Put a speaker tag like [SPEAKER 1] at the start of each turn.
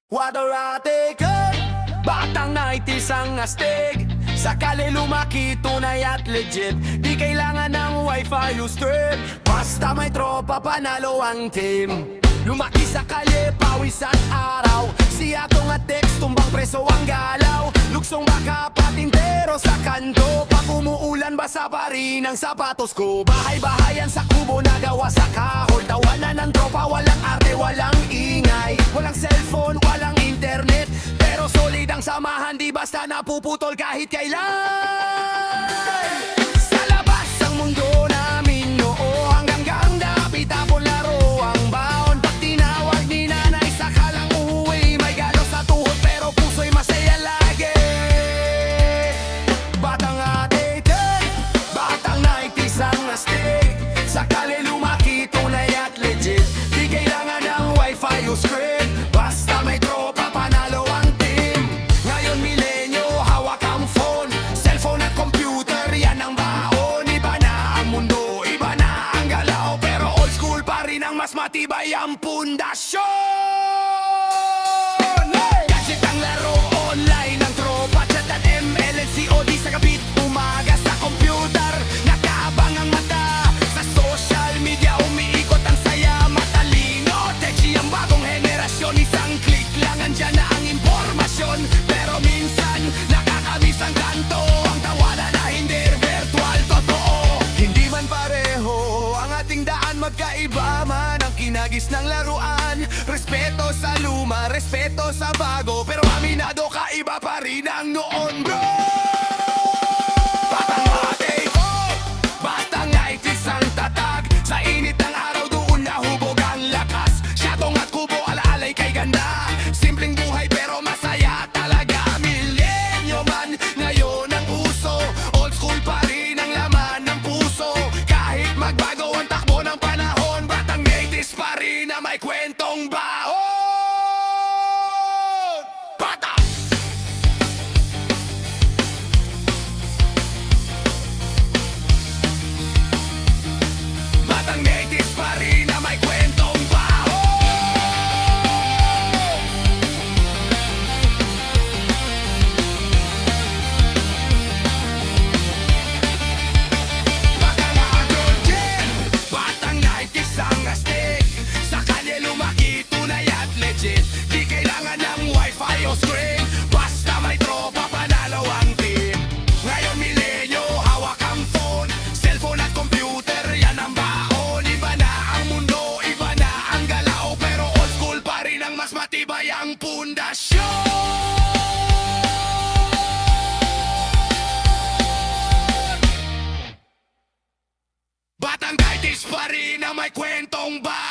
[SPEAKER 1] Wadarate ka, batang 90s ang astig. Sakali lumaki, tunay at legit. Di kailangan ng wifi o strip. Basta may tropa, panalo ang team. Lumaki sa kalye, pawis at araw. Siya tong atex, tumbang preso ang galaw. Luksong baka patintero sa kanto. Pag umuulan, basa pa rin ang sapatos ko. Bahay-bahayan sa kubo na gawa sa kahoy. Tawanan ng tropa, walang arte, walang ingay. Walang cellphone, walang internet. Pero solid ang samahan, di basta napuputol kahit kailan. Sa labas ang mundo namin noo. Hanggang ganda, pitapon laro ang baon. Pag tinawag ni nanay, saka lang uuwi. May galo sa tuhod pero puso'y masaya lagi. Batang addicted, batang 90s ang astig. Sakali lumaki, tunay at legit. Di kailangan ng wifi o script. Basta may tropa, panalo ang team. Ngayon milenyo, hawak ang phone. Cellphone at computer, yan ang baon. Iba na ang mundo, iba na ang galaw. Pero old school pa rin ang mas matibay ang pundasyon. Gadget ang laro, online ang tropa. Chat at ML at COD sa gabit. Umaga sa computer, nakaabang ang mata. Sa social media, umiikot ang saya. Matalino, techy ang bagong henerasyon. Isang click lang, andyan na ang impormasyon. Pero minsan, nakakamiss ang kanto. Ang tawanan na hindi virtual, totoo. Hindi man pareho ang ating daan, magkaiba man ang kinagis ng laruan. Respeto sa luma, respeto sa bago. Pero aminado, kaiba pa rin ang noon, bro. Batang ate ko, batang 90s ang tatag. Sa init ng araw, doon nahubog ang lakas. Siyatong at kubo, alaalay kay ganda. Simpleng buhay pero masaya talaga. Milenyo man, ngayon ang uso. Old school pa rin ang laman ng puso. Kahit magbago ang takbo ng panahon, batang 90s pa rin na may kwentong baon. Bata! Batang 90s pa rin na may kwentong baon. Batang agotin, batang 90s ang astig. Sa kalye lumaki, tunay at legit. Di kailangan ng wifi o screen. Basta may tropa, panalo ang team. Ngayon milenyo, hawak ang phone. Cellphone at computer, yan ang baon. Iba na ang mundo, iba na ang galaw. Pero old school pa rin ang mas matibay ang pundasyon. Batang 90s pa rin na may kwentong baon.